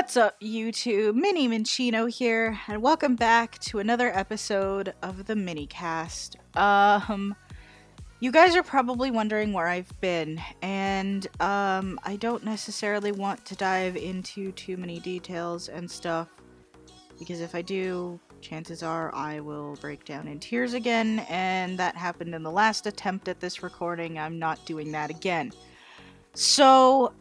What's up, YouTube? Minnie Minchino here, and welcome back to another episode of the Minnycast. You guys are probably wondering where I've been, and I don't necessarily want to dive into too many details and stuff, because if I do, chances are I will break down in tears again, and that happened in the last attempt at this recording. I'm not doing that again. So,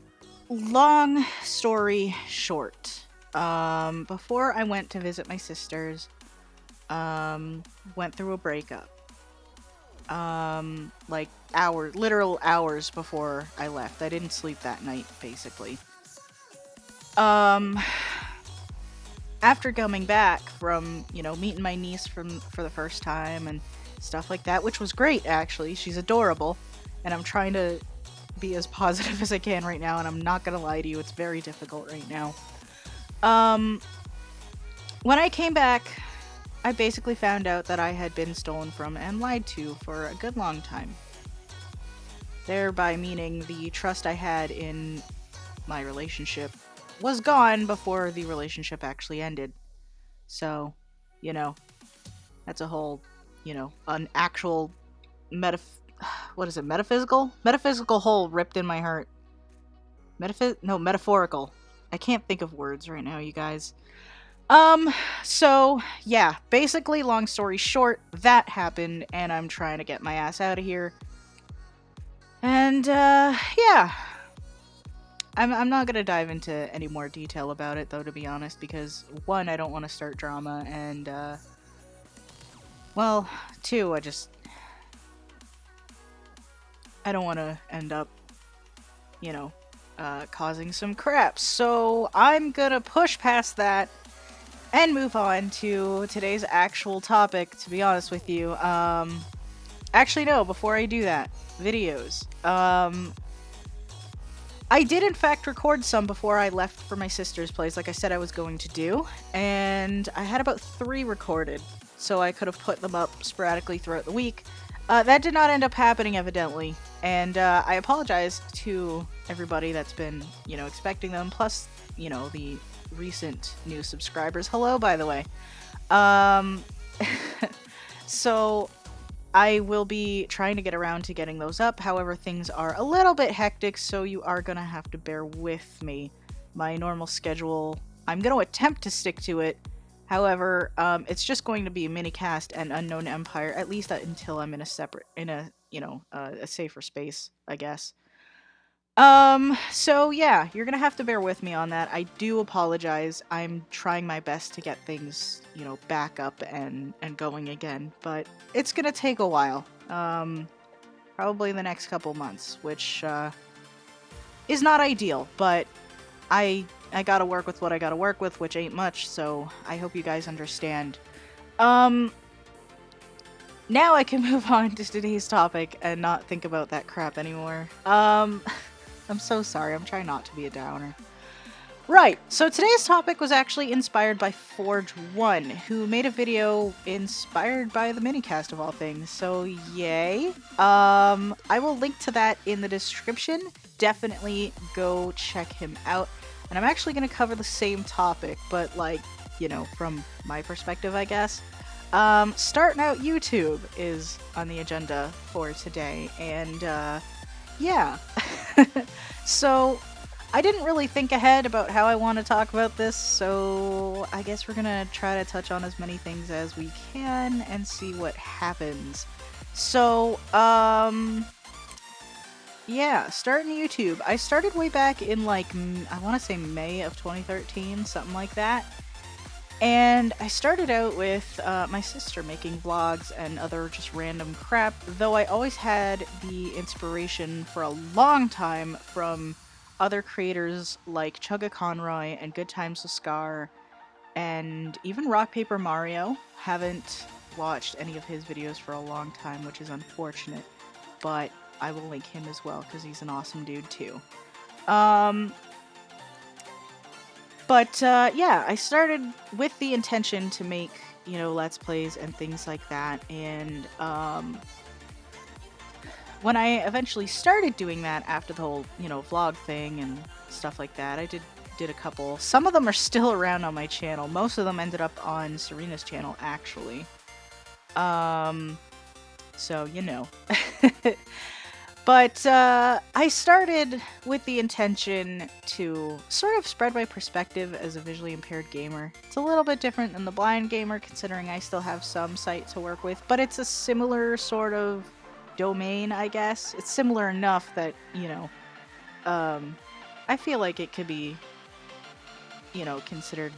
long story short, before I went to visit my sisters, went through a breakup. Like literal hours before I left. I didn't sleep that night, basically. After coming back from, meeting my niece for the first time and stuff like that, which was great, actually. She's adorable, and I'm trying to be as positive as I can right now, and I'm not gonna lie to you, it's very difficult right now. When I came back, I basically found out that I had been stolen from and lied to for a good long time. Thereby meaning the trust I had in my relationship was gone before the relationship actually ended. So, that's a whole, an actual metaphysical hole ripped in my heart. Metaphorical. I can't think of words right now, you guys. So, yeah, basically, long story short, that happened, and I'm trying to get my ass out of here. And, yeah. I'm not gonna dive into any more detail about it, though, to be honest, because, one, I don't want to start drama, and, well, two, I don't want to end up, causing some crap. So I'm gonna push past that and move on to today's actual topic, to be honest with you. Actually, no, before I do that, videos. I did, in fact, record some before I left for my sister's place, like I said I was going to do, and I had about 3 recorded, so I could have put them up sporadically throughout the week. That did not end up happening, evidently, and I apologize to everybody that's been, expecting them, plus, the recent new subscribers. Hello, by the way. So, I will be trying to get around to getting those up, however, things are a little bit hectic, so you are gonna have to bear with me. My normal schedule, I'm gonna attempt to stick to it. However, it's just going to be a Minnycast and Unknown Empire, at least until I'm in a safer space, I guess. So yeah, you're gonna have to bear with me on that. I do apologize. I'm trying my best to get things, back up and going again, but it's gonna take a while. Probably the next couple months, which, is not ideal, but I gotta work with what I gotta work with, which ain't much, so I hope you guys understand. Now I can move on to today's topic and not think about that crap anymore. I'm so sorry, I'm trying not to be a downer. Right, so today's topic was actually inspired by Forge1, who made a video inspired by the Minnycast of all things, so yay. I will link to that in the description. Definitely go check him out. And I'm actually going to cover the same topic, but from my perspective, I guess. Starting out YouTube is on the agenda for today, and yeah. So, I didn't really think ahead about how I want to talk about this, so I guess we're gonna try to touch on as many things as we can and see what happens. So, yeah, starting YouTube. I started way back in, I want to say May of 2013, something like that. And I started out with my sister making vlogs and other just random crap, though I always had the inspiration for a long time from other creators like Chugga Conroy and Good Times with Scar, and even Rock Paper Mario. Haven't watched any of his videos for a long time, which is unfortunate, but I will link him as well because he's an awesome dude too. But, yeah, I started with the intention to make, Let's Plays and things like that, and, when I eventually started doing that after the whole, vlog thing and stuff like that, I did did a couple. Some of them are still around on my channel. Most of them ended up on Serena's channel, actually. So, you know. But I started with the intention to sort of spread my perspective as a visually impaired gamer. It's a little bit different than the blind gamer, considering I still have some sight to work with, but it's a similar sort of domain, I guess. It's similar enough that, you know, I feel like it could be, you know, considered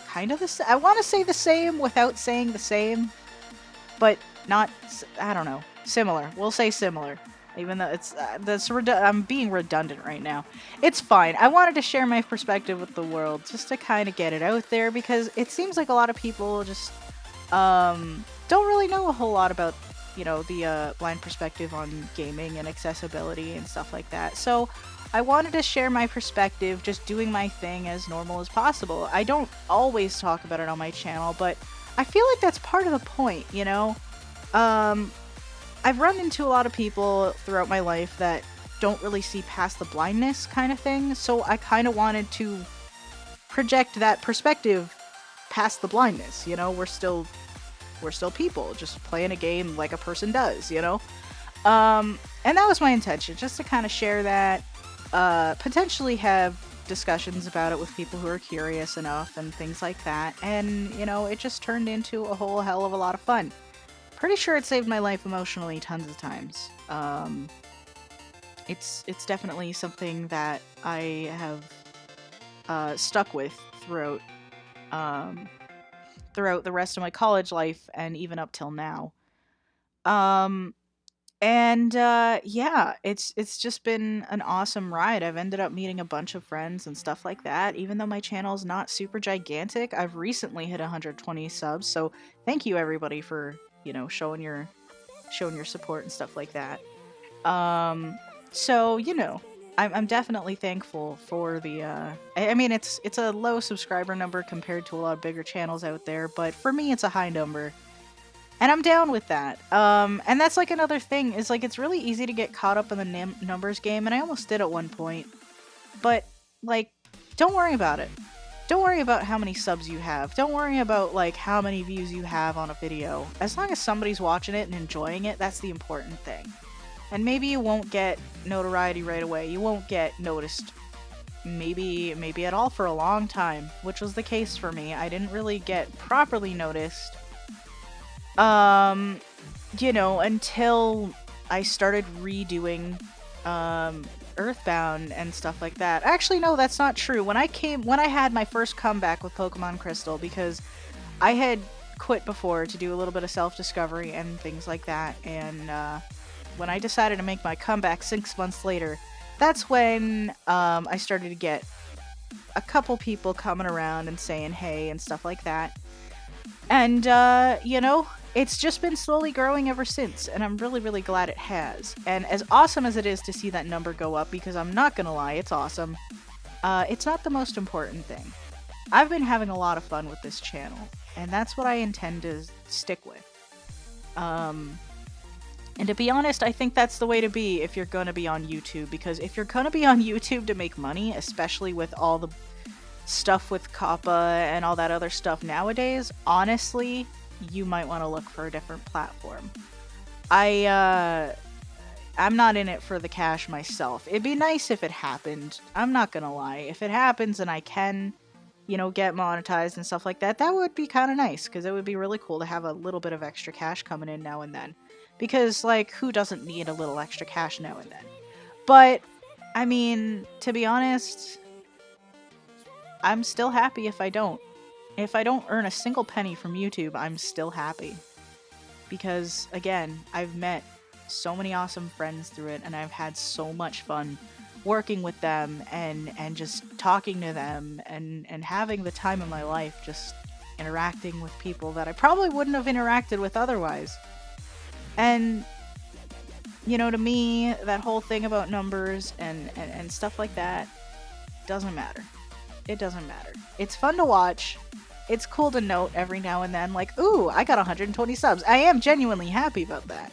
kind of the same. I want to say the same without saying the same, but not, I don't know. Similar. We'll say similar. Even though it's, I'm being redundant right now. It's fine. I wanted to share my perspective with the world just to kind of get it out there, because it seems like a lot of people just, don't really know a whole lot about, you know, the, blind perspective on gaming and accessibility and stuff like that. So, I wanted to share my perspective, just doing my thing as normal as possible. I don't always talk about it on my channel, but I feel like that's part of the point, you know? I've run into a lot of people throughout my life that don't really see past the blindness kind of thing, so I kind of wanted to project that perspective past the blindness, you know? We're still people, just playing a game like a person does, you know? And that was my intention, just to kind of share that, potentially have discussions about it with people who are curious enough and things like that, and, you know, it just turned into a whole hell of a lot of fun. Pretty sure it saved my life emotionally tons of times. It's definitely something that I have stuck with throughout the rest of my college life and even up till now. Yeah, it's just been an awesome ride. I've ended up meeting a bunch of friends and stuff like that. Even though my channel is not super gigantic, I've recently hit 120 subs. So thank you everybody for, you know, showing your support and stuff like that. So, you know, I'm definitely thankful for the, I mean, it's a low subscriber number compared to a lot of bigger channels out there, but for me, it's a high number. And I'm down with that. And that's like another thing, is like, it's really easy to get caught up in the numbers game, and I almost did at one point. But, like, don't worry about it. Don't worry about how many subs you have. Don't worry about, like, how many views you have on a video. As long as somebody's watching it and enjoying it, that's the important thing. And maybe you won't get notoriety right away. You won't get noticed maybe at all for a long time, which was the case for me. I didn't really get properly noticed, you know, until I started redoing, Earthbound and stuff like that. Actually, no, that's not true. When I had my first comeback with Pokemon Crystal, because I had quit before to do a little bit of self-discovery and things like that, and, when I decided to make my comeback 6 months later, that's when, I started to get a couple people coming around and saying hey and stuff like that. And, you know, it's just been slowly growing ever since, and I'm really, really glad it has. And as awesome as it is to see that number go up, because I'm not gonna lie, it's awesome, it's not the most important thing. I've been having a lot of fun with this channel, and that's what I intend to stick with. And to be honest, I think that's the way to be if you're gonna be on YouTube, because if you're gonna be on YouTube to make money, especially with all the stuff with Kappa and all that other stuff nowadays, honestly, you might want to look for a different platform. I'm not in it for the cash myself. It'd be nice if it happened. I'm not gonna lie. If it happens and I can, you know, get monetized and stuff like that, that would be kind of nice, because it would be really cool to have a little bit of extra cash coming in now and then. Because, like, who doesn't need a little extra cash now and then? But, I mean, to be honest, I'm still happy if I don't. If I don't earn a single penny from YouTube, I'm still happy. Because, again, I've met so many awesome friends through it, and I've had so much fun working with them and just talking to them and having the time of my life just interacting with people that I probably wouldn't have interacted with otherwise. And, you know, to me, that whole thing about numbers and stuff like that doesn't matter. It doesn't matter. It's fun to watch. It's cool to note every now and then, like, ooh, I got 120 subs. I am genuinely happy about that.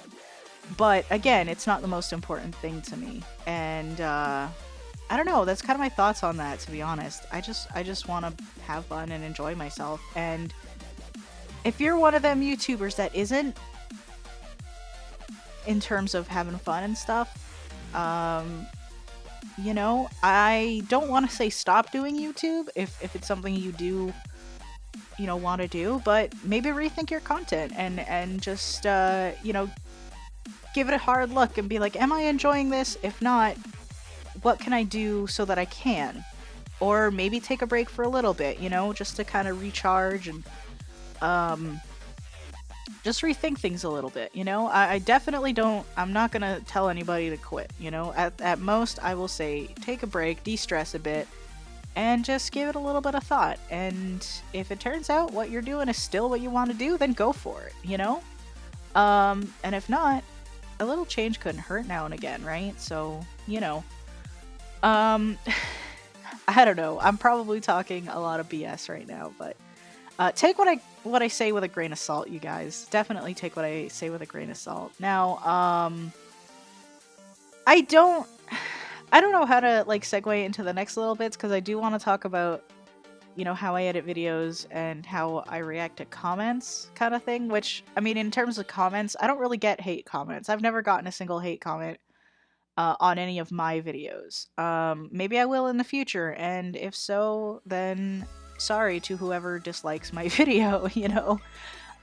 But, again, it's not the most important thing to me. And, I don't know, that's kind of my thoughts on that, to be honest. I just want to have fun and enjoy myself. And if you're one of them YouTubers that isn't, in terms of having fun and stuff, you know, I don't want to say stop doing YouTube if it's something you do, you know, want to do, but maybe rethink your content and just, you know, give it a hard look and be like, am I enjoying this? If not, what can I do so that I can? Or maybe take a break for a little bit, you know, just to kind of recharge and just rethink things a little bit, you know? I definitely don't, I'm not gonna tell anybody to quit, you know? At most, I will say, take a break, de-stress a bit, and just give it a little bit of thought. And if it turns out what you're doing is still what you want to do, then go for it, you know? And if not, a little change couldn't hurt now and again, right? So, you know. I don't know. I'm probably talking a lot of BS right now, but take what I say with a grain of salt, you guys. Definitely take what I say with a grain of salt. Now, I don't know how to like segue into the next little bits, because I do want to talk about, you know, how I edit videos and how I react to comments kind of thing, which, I mean, in terms of comments, I don't really get hate comments. I've never gotten a single hate comment on any of my videos. Maybe I will in the future, and if so, then sorry to whoever dislikes my video, you know?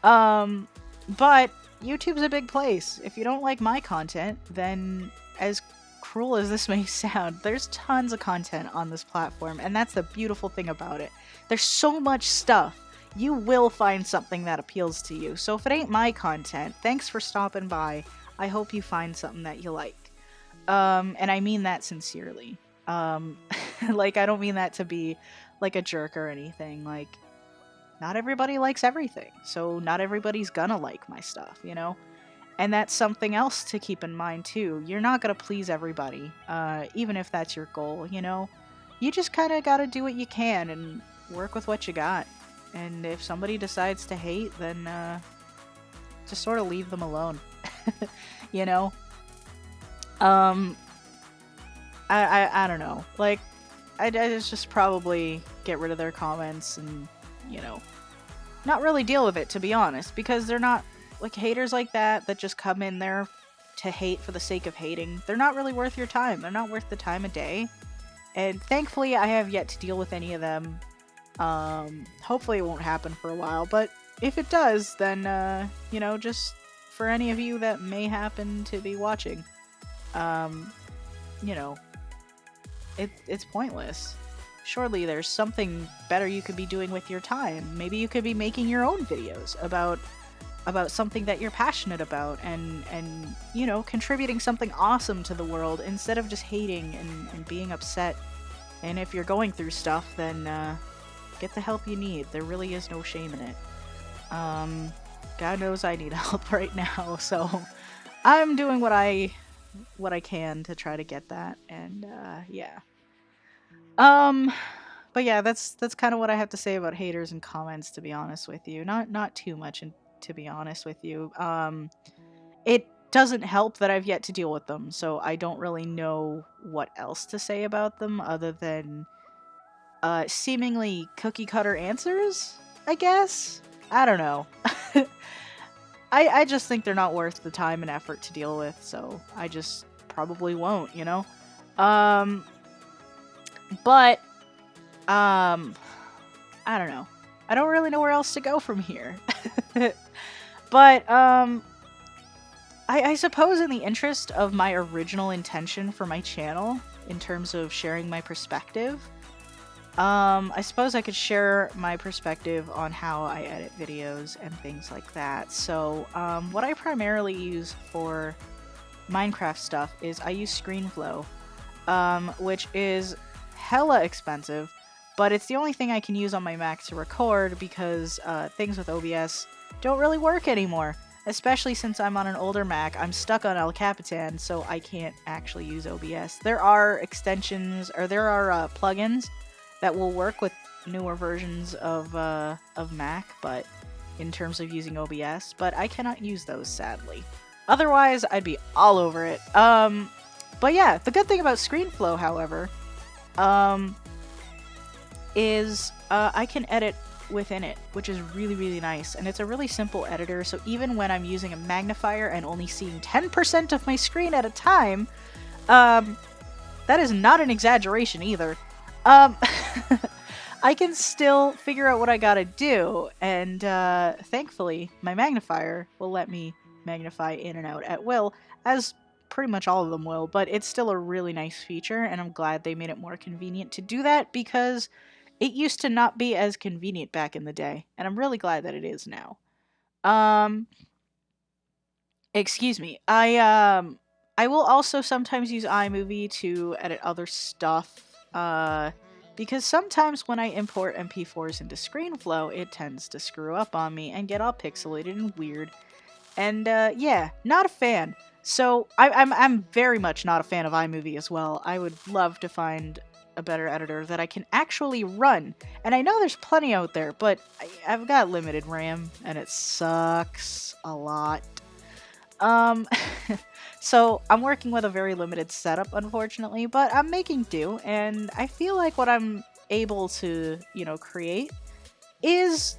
But YouTube's a big place. If you don't like my content, then, as cruel as this may sound, there's tons of content on this platform, and that's the beautiful thing about it. There's so much stuff. You will find something that appeals to you. So if it ain't my content, thanks for stopping by. I hope you find something that you like. And I mean that sincerely. Like, I don't mean that to be like a jerk or anything. Like, not everybody likes everything, so not everybody's gonna like my stuff, you know? And that's something else to keep in mind too. You're not gonna please everybody, even if that's your goal, you know? You just kinda gotta do what you can and work with what you got. And if somebody decides to hate, then just sort of leave them alone. You know? I don't know. Like, I just probably get rid of their comments and, you know, not really deal with it, to be honest, because they're not, like, haters like that just come in there to hate for the sake of hating. They're not really worth your time. They're not worth the time of day. And thankfully, I have yet to deal with any of them. Hopefully it won't happen for a while, but if it does, then, you know, just for any of you that may happen to be watching, you know, it's pointless. Surely there's something better you could be doing with your time. Maybe you could be making your own videos about something that you're passionate about, and you know, contributing something awesome to the world instead of just hating and being upset. And if you're going through stuff, then get the help you need. There really is no shame in it. God knows I need help right now, so I'm doing what I can to try to get that. And yeah. But yeah, that's kind of what I have to say about haters and comments, to be honest with you. Not too much, to be honest with you. It doesn't help that I've yet to deal with them, so I don't really know what else to say about them other than seemingly cookie cutter answers, I guess. I don't know. I just think they're not worth the time and effort to deal with, so I just probably won't, you know? But, I don't know. I don't really know where else to go from here. But, I suppose in the interest of my original intention for my channel, in terms of sharing my perspective, I suppose I could share my perspective on how I edit videos and things like that. So, what I primarily use for Minecraft stuff is I use ScreenFlow, which is hella expensive, but it's the only thing I can use on my Mac to record because things with OBS don't really work anymore. Especially since I'm on an older Mac, I'm stuck on El Capitan, so I can't actually use OBS. There are extensions, or there are plugins that will work with newer versions of Mac, but in terms of using OBS, but I cannot use those, sadly. Otherwise, I'd be all over it. But yeah, the good thing about ScreenFlow, however, is I can edit within it, which is really, really nice. And it's a really simple editor, so even when I'm using a magnifier and only seeing 10% of my screen at a time, that is not an exaggeration either. I can still figure out what I gotta do, and thankfully, my magnifier will let me magnify in and out at will, as pretty much all of them will, but it's still a really nice feature, and I'm glad they made it more convenient to do that, because it used to not be as convenient back in the day, and I'm really glad that it is now. Um, excuse me. I will also sometimes use iMovie to edit other stuff. Because sometimes when I import MP4s into ScreenFlow, it tends to screw up on me and get all pixelated and weird. And yeah, not a fan. So I'm very much not a fan of iMovie as well. I would love to find a better editor that I can actually run. And I know there's plenty out there, but I've got limited RAM, and it sucks a lot. Um, so I'm working with a very limited setup, unfortunately, but I'm making do, and I feel like what I'm able to, create is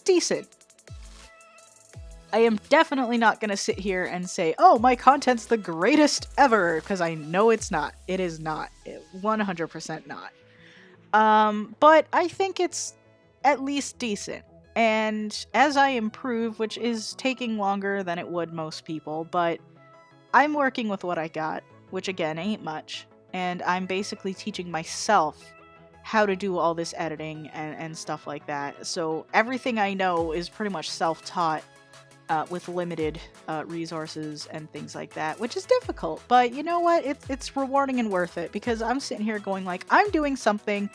decent. I am definitely not going to sit here and say, oh, my content's the greatest ever, because I know it's not. It is not. 100% not. But I think it's at least decent. And as I improve, which is taking longer than it would most people, but I'm working with what I got, which again ain't much. And I'm basically teaching myself how to do all this editing and stuff like that. So everything I know is pretty much self-taught. With limited resources and things like that, which is difficult. But you know what? It's rewarding and worth it, because I'm sitting here going like, I'm doing something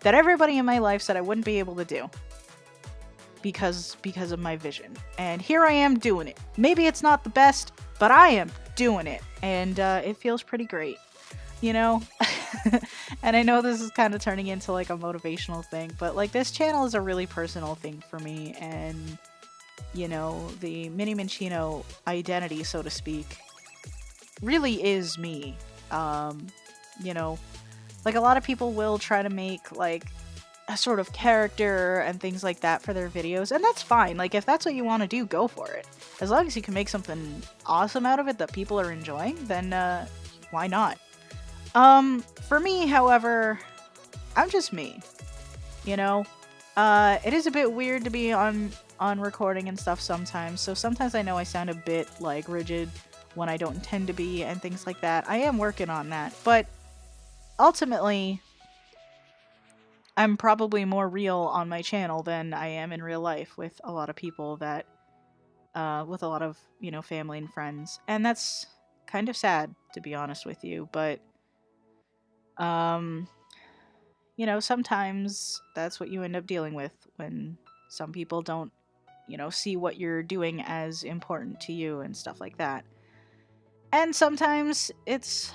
that everybody in my life said I wouldn't be able to do because of my vision. And here I am doing it. Maybe it's not the best, but I am doing it. And it feels pretty great, And I know this is kind of turning into like a motivational thing, but like this channel is a really personal thing for me, and the Mini Minchino identity, so to speak, really is me. Like a lot of people will try to make like a sort of character and things like that for their videos, and that's fine. Like if that's what you want to do, go for it. As long as you can make something awesome out of it that people are enjoying, then why not? For me, however, I'm just me. It is a bit weird to be on recording and stuff sometimes, so sometimes I know I sound a bit like rigid when I don't intend to be and things like that. I am working on that, but ultimately I'm probably more real on my channel than I am in real life with a lot of people that with a lot of family and friends, and that's kind of sad, to be honest with you. But sometimes that's what you end up dealing with when some people don't see what you're doing as important to you and stuff like that. And sometimes it's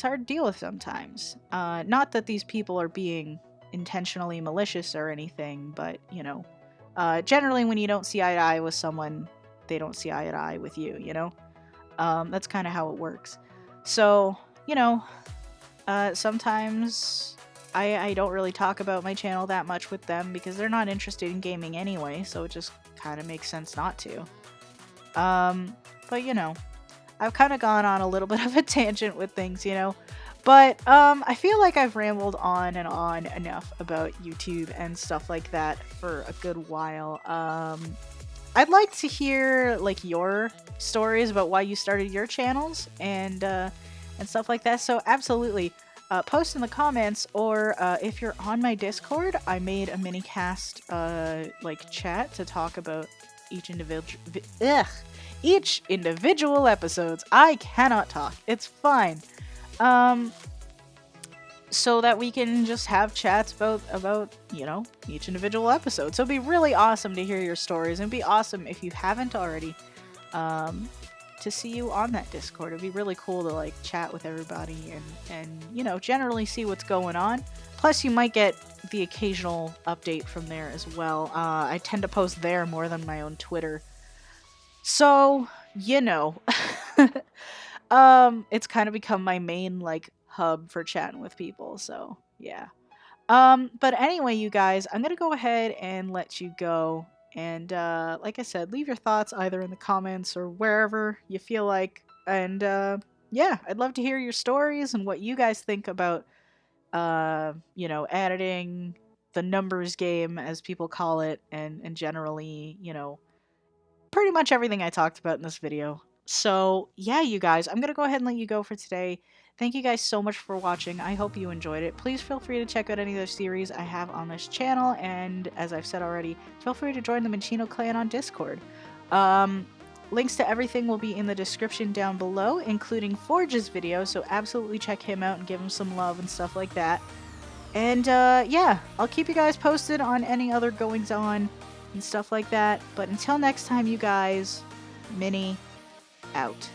hard to deal with sometimes. Not that these people are being intentionally malicious or anything, but, generally when you don't see eye to eye with someone, they don't see eye to eye with you, That's kind of how it works. So, sometimes I don't really talk about my channel that much with them because they're not interested in gaming anyway, so it just kind of makes sense not to. But I've kind of gone on a little bit of a tangent with things, But I feel like I've rambled on and on enough about YouTube and stuff like that for a good while. I'd like to hear like your stories about why you started your channels and stuff like that. So absolutely. Post in the comments, or if you're on my Discord, I made a Minnycast like chat to talk about each individual episodes. I cannot talk. It's fine. So that we can just have chats about each individual episode. So it'd be really awesome to hear your stories, and it'd be awesome if you haven't already to see you on that Discord. It'd be really cool to like chat with everybody and generally see what's going on. Plus you might get the occasional update from there as well. I tend to post there more than my own Twitter. So, it's kind of become my main like hub for chatting with people. So yeah. But anyway, you guys, I'm gonna go ahead and let you go. And like I said, leave your thoughts either in the comments or wherever you feel like. And yeah, I'd love to hear your stories and what you guys think about editing the numbers game, as people call it, and generally, pretty much everything I talked about in this video. So, yeah, you guys, I'm going to go ahead and let you go for today. Thank you guys so much for watching. I hope you enjoyed it. Please feel free to check out any other series I have on this channel. And as I've said already, feel free to join the Minchino clan on Discord. Links to everything will be in the description down below, including Forge's video. So absolutely check him out and give him some love and stuff like that. And yeah, I'll keep you guys posted on any other goings on and stuff like that. But until next time, you guys, Minny out.